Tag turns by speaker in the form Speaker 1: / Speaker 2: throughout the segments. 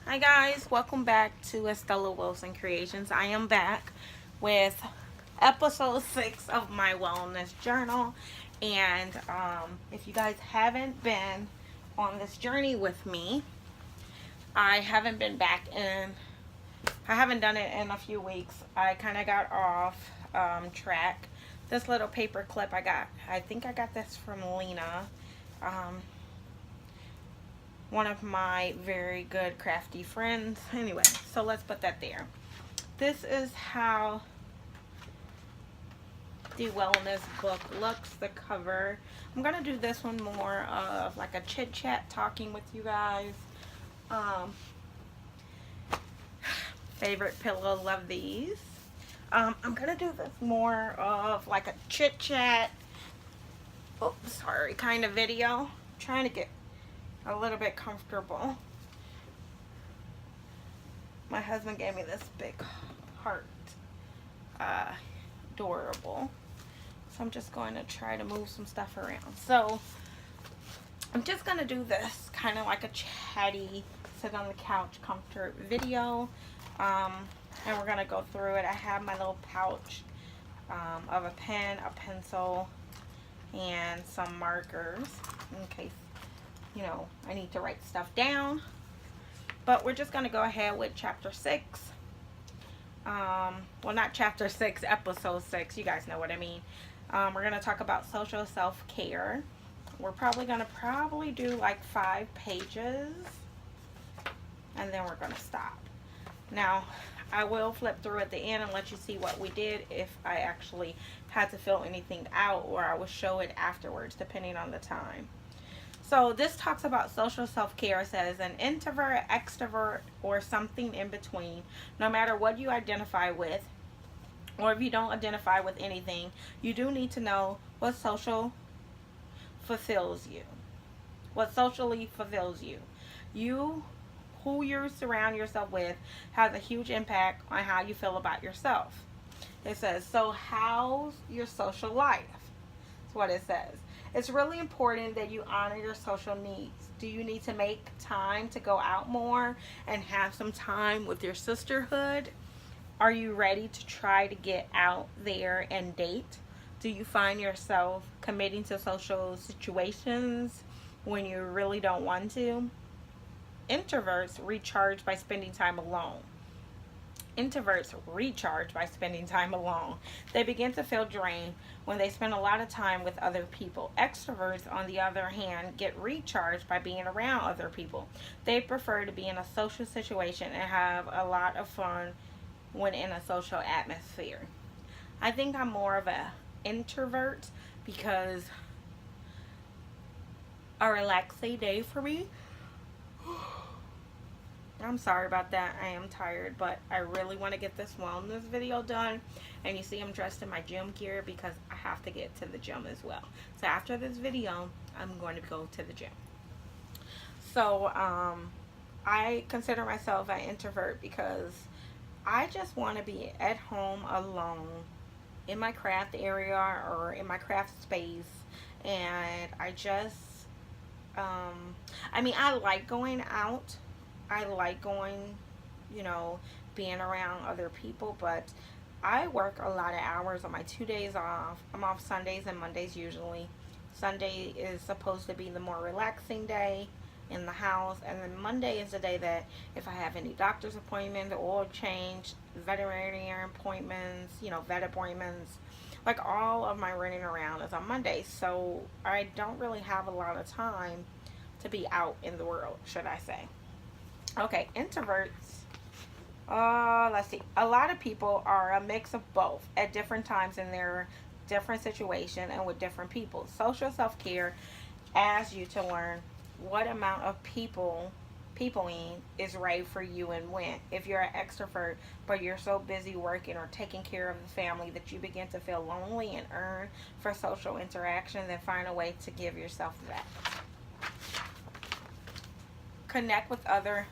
Speaker 1: Hi guys, welcome back to Estella Wilson Creations. I am back with episode 6 of my wellness journal. And if you guys haven't been on this journey with me, I haven't been back in, I haven't done it in a few weeks. I kind of got off track. This little paper clip I think I got this from Lena. Um, One of my very good crafty friends. Anyway, so let's put that there. This is how the wellness book looks, the cover. I'm gonna do this one more of like a chit chat talking with you guys. um Favorite pillow, love these. I'm gonna do this more of like a chit chat, oh sorry, kind of video. Trying to get a little bit comfortable. My husband gave me this big heart, uh, adorable. So I'm just going to try to move some stuff around. So I'm just going to do this kind of like a chatty, sit on the couch comfort video. And we're going to go through it. I have my little pouch of a pen, a pencil, and some markers in case, I need to write stuff down. But we're just going to go ahead with chapter 6. Well, not chapter 6, episode 6. You guys know what I mean. We're going to talk about social self-care. We're probably going to do like 5 pages. And then we're going to stop. Now, I will flip through at the end and let you see what we did if I actually had to fill anything out, or I will show it afterwards depending on the time. So this talks about social self-care. It says an introvert, extrovert, or something in between. No matter what you identify with, or if you don't identify with anything, you do need to know what fulfills you. What socially fulfills you. Who you surround yourself with has a huge impact on how you feel about yourself. It says, so how's your social life? That's what it says. It's really important that you honor your social needs. Do you need to make time to go out more and have some time with your sisterhood? Are you ready to try to get out there and date? Do you find yourself committing to social situations when you really don't want to? Introverts recharge by spending time alone. Introverts recharge by spending time alone. They begin to feel drained when they spend a lot of time with other people. Extroverts, on the other hand, get recharged by being around other people. They prefer to be in a social situation and have a lot of fun when in a social atmosphere. I think I'm more of a introvert because a relaxing day for me. I'm sorry about that. I am tired, but I really want to get this wellness video done. And you see I'm dressed in my gym gear because I have to get to the gym as well. So after this video, I'm going to go to the gym. So I consider myself an introvert because I just want to be at home alone in my craft area or in my craft space. And I like going out. I like going, you know, being around other people, but I work a lot of hours on my 2 days off. I'm off Sundays and Mondays usually. Sunday is supposed to be the more relaxing day in the house, and then Monday is the day that if I have any doctor's appointments, oil change, veterinarian appointments, vet appointments, like all of my running around is on Monday. So I don't really have a lot of time to be out in the world, should I say. Okay, introverts. Let's see. A lot of people are a mix of both at different times in their different situation and with different people. Social self-care asks you to learn what amount of peopling is right for you and when. If you're an extrovert but you're so busy working or taking care of the family that you begin to feel lonely and yearn for social interaction, then find a way to give yourself that. Connect with other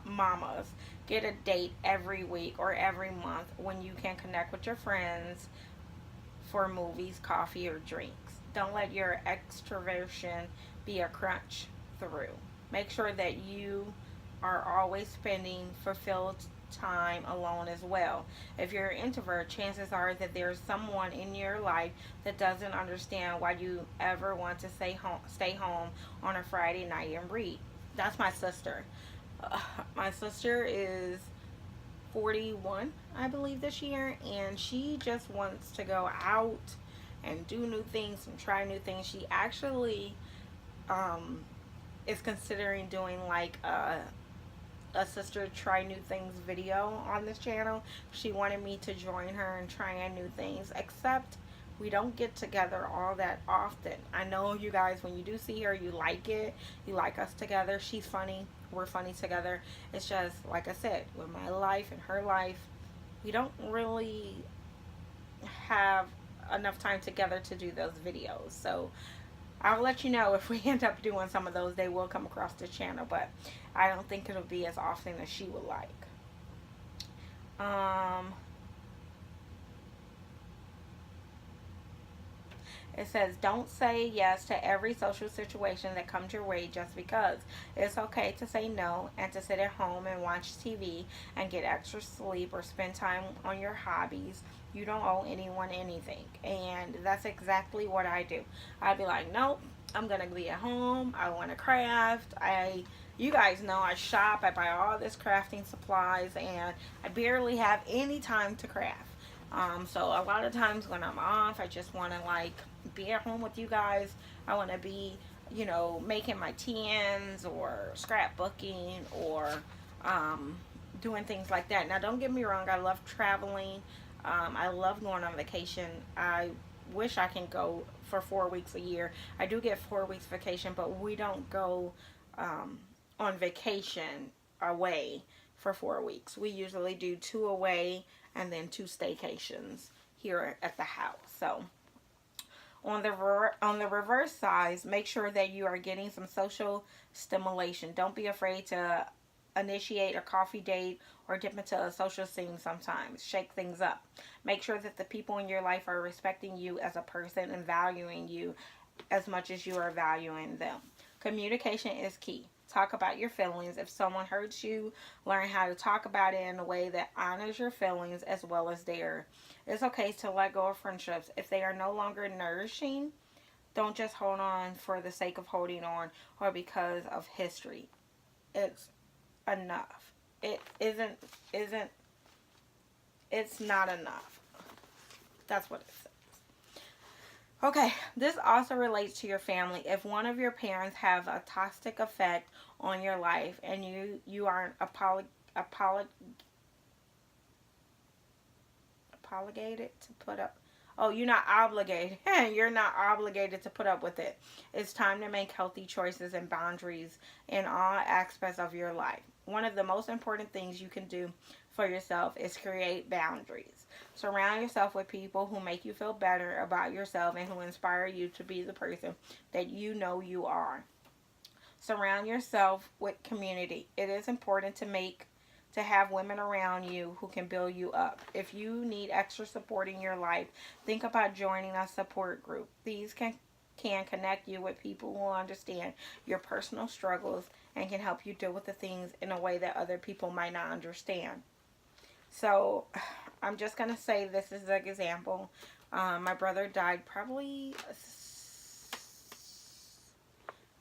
Speaker 1: mamas. Get a date every week or every month when you can connect with your friends for movies, coffee, or drinks. Don't let your extroversion be a crunch through. Make sure that you are always spending fulfilled time alone as well. If you're an introvert, chances are that there's someone in your life that doesn't understand why you ever want to stay home on a Friday night and read. That's my sister. Uh, my sister is 41, I believe, this year, and she just wants to go out and do new things and try new things. She actually um, is considering doing like a sister try new things video on this channel. She wanted me to join her and try new things, except we don't get together all that often. I know you guys, when you do see her, you like it. You like us together. She's funny. We're funny together. It's just, like I said, with my life and her life, we don't really have enough time together to do those videos. So I'll let you know if we end up doing some of those. They will come across the channel, but I don't think it'll be as often as she would like. Um, It says, don't say yes to every social situation that comes your way just because. It's okay to say no and to sit at home and watch TV and get extra sleep or spend time on your hobbies. You don't owe anyone anything. And that's exactly what I do. I'd be like, nope, I'm going to be at home. I want to craft. You guys know I shop. I buy all this crafting supplies and I barely have any time to craft. So a lot of times when I'm off, I just want to like be at home with you guys. I want to be, making my TNs or scrapbooking or doing things like that. Now, don't get me wrong, I love traveling. I love going on vacation. I wish I can go for 4 weeks a year. I do get 4 weeks vacation, but we don't go on vacation away for 4 weeks. We usually do 2 away and then 2 staycations here at the house. So on the reverse side, make sure that you are getting some social stimulation. Don't be afraid to initiate a coffee date or dip into a social scene sometimes. Shake things up. Make sure that the people in your life are respecting you as a person and valuing you as much as you are valuing them. Communication is key. Talk about your feelings. If someone hurts you, learn how to talk about it in a way that honors your feelings as well as theirs. It's okay to let go of friendships. If they are no longer nourishing, don't just hold on for the sake of holding on or because of history. It's enough. It isn't it's not enough. That's what it says. Okay, this also relates to your family. If one of your parents have a toxic effect on your life and you aren't obligated to put up. Oh, you're not obligated. You're not obligated to put up with it. It's time to make healthy choices and boundaries in all aspects of your life. One of the most important things you can do for yourself is create boundaries. Surround yourself with people who make you feel better about yourself and who inspire you to be the person that you know you are. Surround yourself with community. It is important to have women around you who can build you up. If you need extra support in your life, think about joining a support group. These can connect you with people who understand your personal struggles and can help you deal with the things in a way that other people might not understand. So I'm just going to say this is an example. My brother died probably,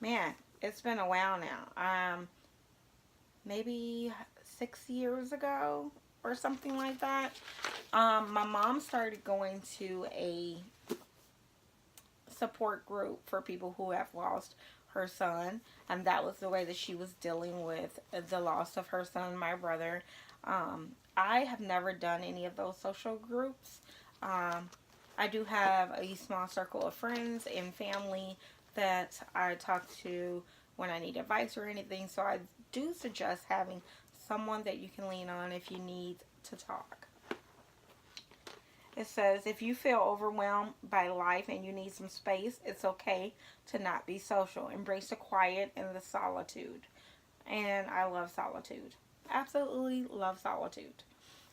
Speaker 1: man, it's been a while now. Maybe 6 years ago or something like that. My mom started going to a support group for people who have lost her son, and that was the way that she was dealing with the loss of her son, my brother. I have never done any of those social groups. I do have a small circle of friends and family that I talk to when I need advice or anything, so I do suggest having someone that you can lean on if you need to talk. It says, if you feel overwhelmed by life and you need some space, it's okay to not be social. Embrace the quiet and the solitude. And I love solitude. Absolutely love solitude.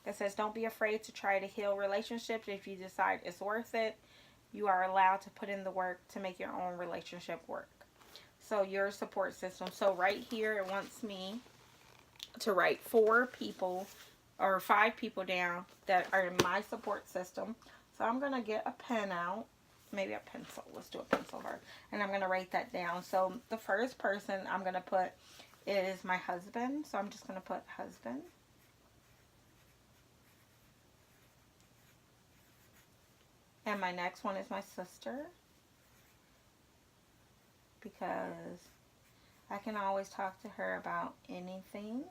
Speaker 1: It says, don't be afraid to try to heal relationships if you decide it's worth it. You are allowed to put in the work to make your own relationship work. So your support system. So right here it wants me to write 4 people or 5 people down that are in my support system. So I'm going to get a pen out, maybe a pencil. Let's do a pencil first. And I'm going to write that down. So the first person I'm going to put is my husband. So I'm just going to put husband. And my next one is my sister, because I can always talk to her about anything.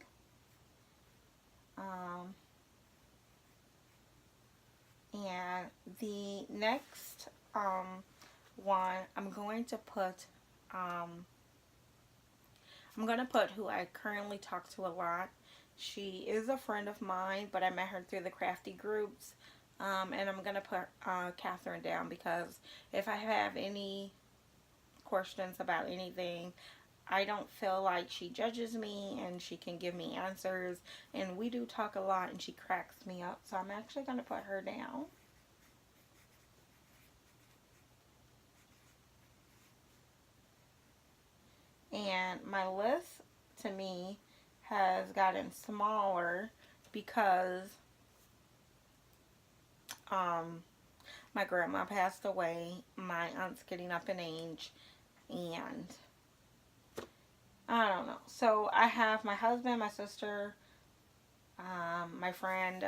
Speaker 1: And the next one, I'm going to put who I currently talk to a lot. She is a friend of mine, but I met her through the crafty groups. And I'm going to put Catherine down, because if I have any questions about anything, I don't feel like she judges me, and she can give me answers. And we do talk a lot, and she cracks me up. So I'm actually going to put her down. And my list, to me, has gotten smaller because my grandma passed away. My aunt's getting up in age, and I don't know. So I have my husband, my sister, my friend,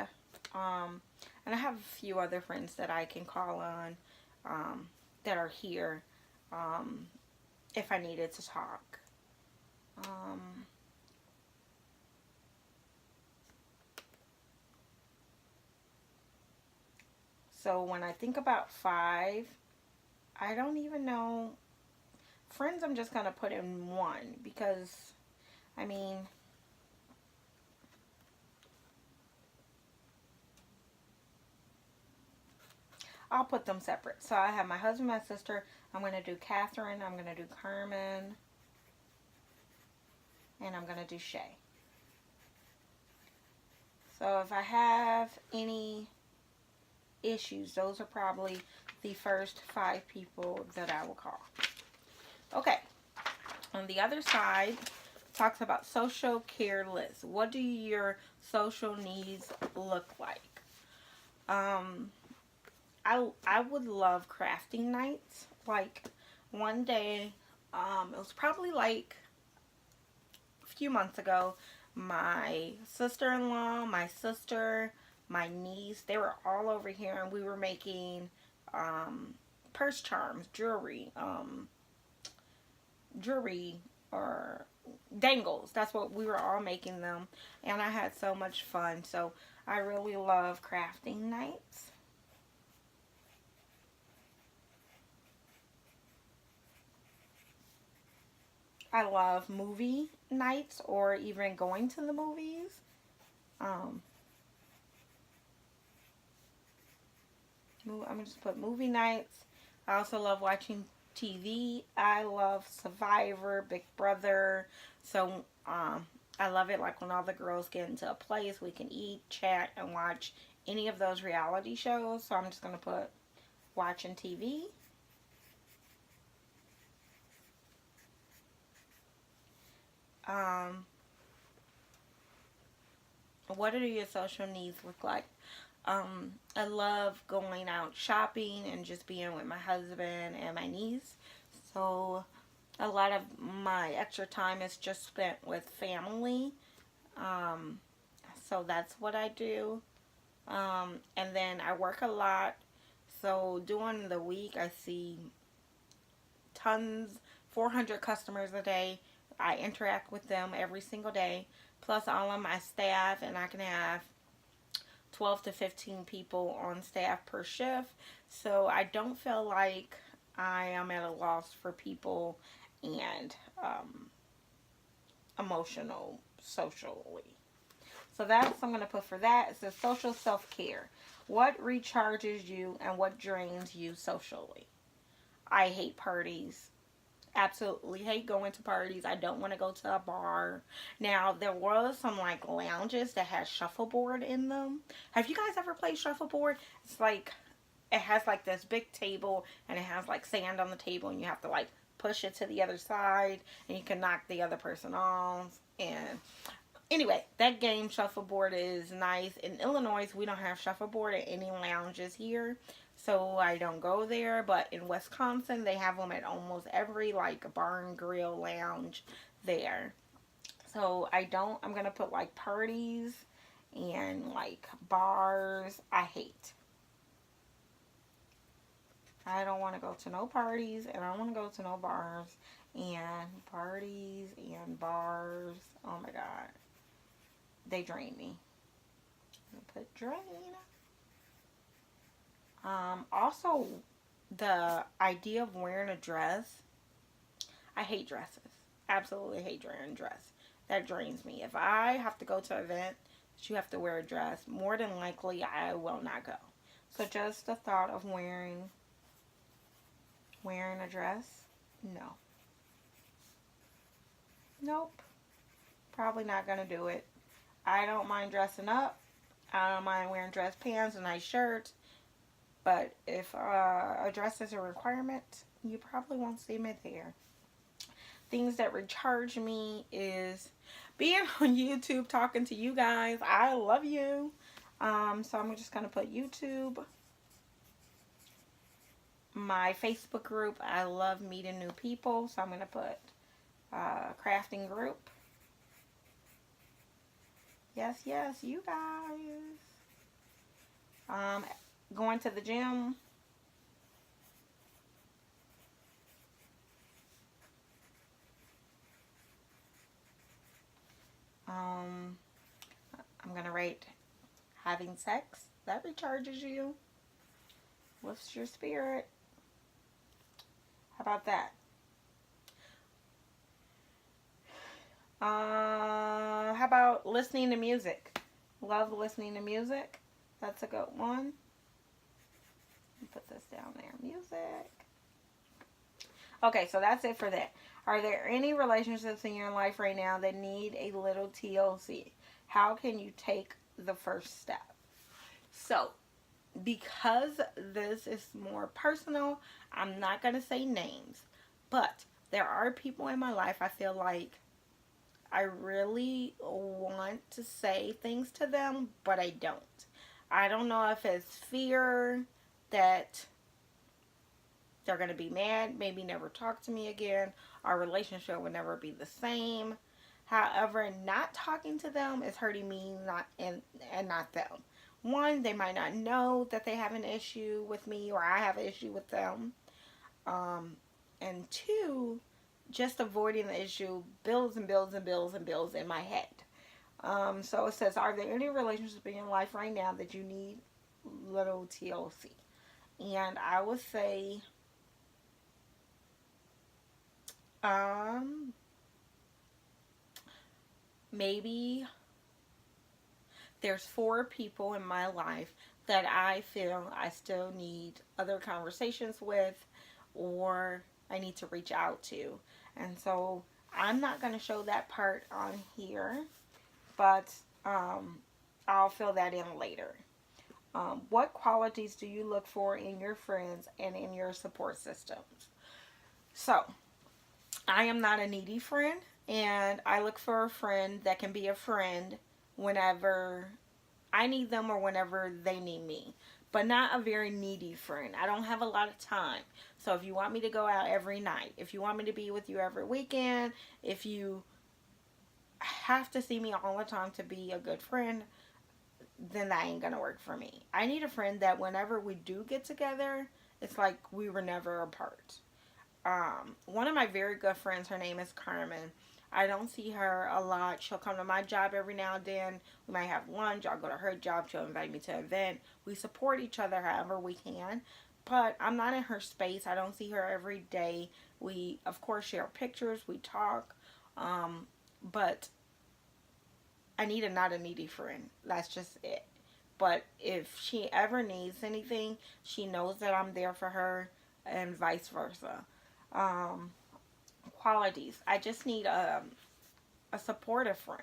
Speaker 1: and I have a few other friends that I can call on that are here if I needed to talk. So when I think about 5, I don't even know. Friends, I'm just going to put in 1, because, I mean, I'll put them separate. So I have my husband, my sister. I'm going to do Catherine. I'm going to do Carmen. And I'm going to do Shay. So if I have any issues, those are probably the first 5 people that I will call. Okay. On the other side, talks about social care list. What do your social needs look like? I would love crafting nights. Like one day, it was probably like a few months ago, my sister-in-law, my sister, my niece, they were all over here, and we were making purse charms, jewelry or dangles. That's what we were all making them, and I had so much fun. So I really love crafting nights. I love movie nights, or even going to the movies. Um, I'm gonna just put movie nights. I also love watching TV. I love Survivor, Big Brother. So I love it, like when all the girls get into a place, we can eat, chat, and watch any of those reality shows. So I'm just gonna put watching TV. Um, what do your social needs look like? I love going out shopping and just being with my husband and my niece. So a lot of my extra time is just spent with family. Um, so that's what I do. And then I work a lot. So during the week, I see tons, 400 customers a day. I interact with them every single day, plus all of my staff, and I can have 12 to 15 people on staff per shift. So I don't feel like I am at a loss for people and emotional, socially. So that's I'm going to put for that. It says social self-care. What recharges you and what drains you socially? I hate parties. Absolutely hate going to parties. I don't want to go to a bar. Now, there was some like lounges that had shuffleboard in them. Have you guys ever played shuffleboard? It's like, it has like this big table, and it has like sand on the table, and you have to like push it to the other side, and you can knock the other person off. And Anyway, that game shuffleboard is nice. In Illinois, we don't have shuffleboard at any lounges here, so I don't go there. But in Wisconsin, they have them at almost every like bar and grill lounge there. So I don't. I'm gonna put like parties and like bars. I hate. I don't want to go to no parties, and I don't want to go to no bars and parties and bars. Oh my god, they drain me. Put drain. Also, the idea of wearing a dress. I hate dresses. Absolutely hate wearing a dress. That drains me. If I have to go to an event that you have to wear a dress, more than likely I will not go. So just the thought of wearing a dress, no. Nope. Probably not gonna do it. I don't mind dressing up. I don't mind wearing dress pants, a nice shirt. But if a dress is a requirement, you probably won't see me there. Things that recharge me is being on YouTube talking to you guys. I love you. So I'm just going to put YouTube. My Facebook group, I love meeting new people. So I'm going to put crafting group. Yes, yes, you guys. Going to the gym. Um, I'm going to rate having sex. That recharges you. Lifts your spirit. How about that? How about listening to music? Love listening to music. That's a good one. Put this down there. Music. Okay, so that's it for that. Are there any relationships in your life right now that need a little TLC? How can you take the first step? So, because this is more personal, I'm not going to say names. But there are people in my life I feel like I really want to say things to them, but I don't. I don't know if it's fear that they're going to be mad, maybe never talk to me again, our relationship will never be the same. However, not talking to them is hurting me, not and not them. One, they might not know that they have an issue with me or I have an issue with them. Um, and two, just avoiding the issue builds and builds and builds and builds in my head. So it says, are there any relationships in your life right now that you need little TLC? And I would say, um, maybe there's 4 people in my life that I feel I still need other conversations with or I need to reach out to. And so I'm not going to show that part on here, but I'll fill that in later. What qualities do you look for in your friends and in your support systems? So, I am not a needy friend, and I look for a friend that can be a friend whenever I need them or whenever they need me. But not a very needy friend. I don't have a lot of time. So if you want me to go out every night, if you want me to be with you every weekend, if you have to see me all the time to be a good friend, then that ain't gonna work for me. I need a friend that whenever we do get together, it's like we were never apart. One of my very good friends, her name is Carmen. I don't see her a lot. She'll come to my job every now and then. We might have lunch. I'll go to her job. She'll invite me to an event. We support each other however we can. But I'm not in her space. I don't see her every day. We, of course, share pictures. We talk. But I need a not a needy friend. That's just it. But if she ever needs anything, she knows that I'm there for her and vice versa. Um, Qualities. I just need a supportive friend.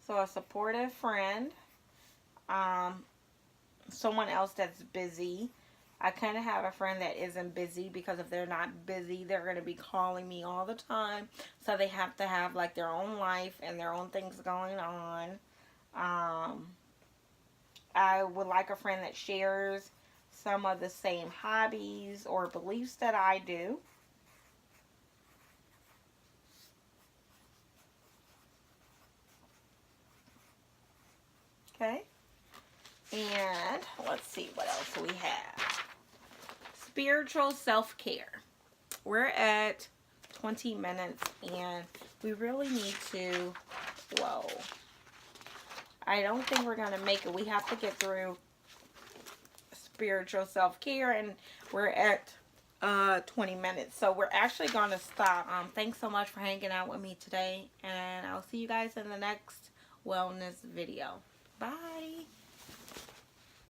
Speaker 1: So a supportive friend, um, someone else that's busy, I kind of have a friend that isn't busy, because if they're not busy, they're going to be calling me all the time. So they have to have like their own life and their own things going on. I would like a friend that shares some of the same hobbies or beliefs that I do. Okay. And let's see what else we have. Spiritual self-care. We're at 20 minutes and we really need to, whoa. I don't think we're going to make it. We have to get through spiritual self-care, and we're at 20 minutes. So we're actually going to stop. Thanks so much for hanging out with me today, and I'll see you guys in the next wellness video. Bye.